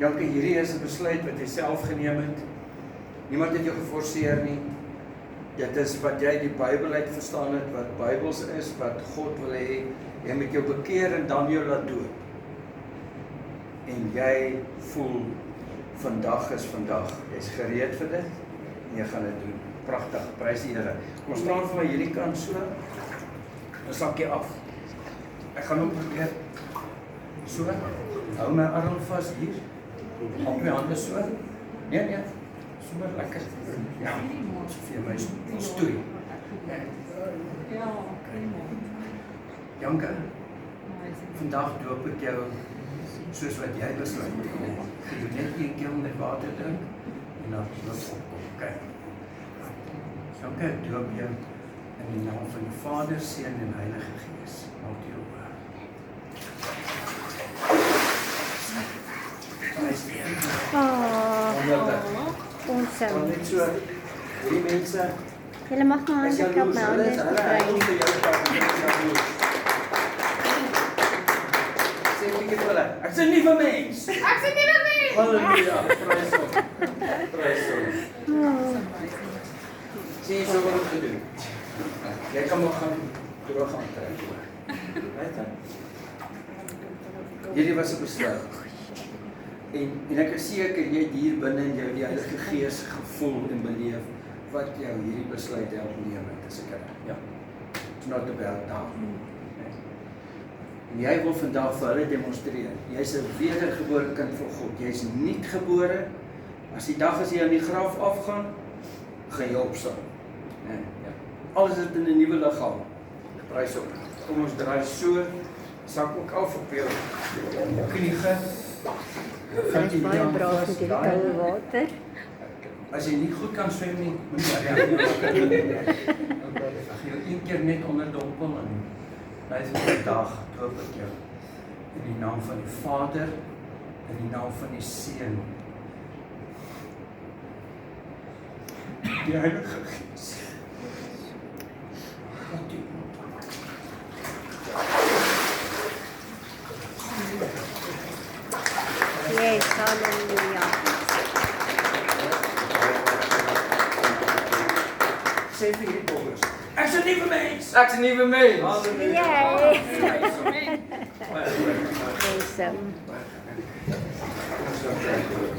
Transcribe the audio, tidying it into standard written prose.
Janke, hierdie is 'n besluit wat jy self geneem het. Niemand het jou geforseer nie. Dit is wat jy die Bybel uit verstaan het, wat Bybels is, wat God wil hê. Jy moet jou bekeer en dan jou laat doop. En jy voel, vandag is vandag. Jy's gereed vir dit en jy gaan dit doen. Pragtig, prys die Here. Kom staan vir my hierdie kant so. Dan sak jy af. Ek gaan ook probeer. So, hou my arm vas hier. Hou my hande so. Nee, sommer lekker. Ja, so vir my stoei. Ja, Janke, vandag doop ek jou soos wat jy besluit. Jy doen net een keer met water drink en dan los opkom. Kyk. Janke, ek doop jou in die naam van die Vader, Seun en Heilige Gees. Maak jou oop. Awesome. Net so, die mense, Julle mag maar as jy hande klap, loes, my hulle hande is is hulle hou gebrein. vir jou kant. Sê ek het hulle, ek sê nie vir mens. Halleluja, prys hom. Prys hom. Sê jy so wat om te doen. Jy kan maar gaan terug gaan trek. Weet jy? Hierdie was 'n besluit. En ek is seker jy het hier binne in jou die Heilige Gees gevoel en beleef wat jou hierdie besluit help neem het, is ek reg. Ja. It's not about that. En jy wil vandag vir hulle demonstreer. Jy's 'n wedergebore kind van God. Jy's nuut gebore. As die dag as jy aan die graf afgaan, gaan jy opstaan. Nee, ja. Alles is in 'n nuwe liggaam. Prys op. Kom ons draai so. Sak ook af op jou knieë. Sy is baie braaf met hierdie koue water. As jy nie goed kan swem nie, moet jy reg. Ag jy een keer net onder dompel en hy sê vandag doop ek jou in die naam van die Vader, in die naam van die Seun, die Heilige Gees. Wat doen? Yes, hallelujah. Sê vir hierdie boggers. Ek's 'n nuwe mens. Ek's 'n nuwe mens. Halleluja. Awesome. Baie goed.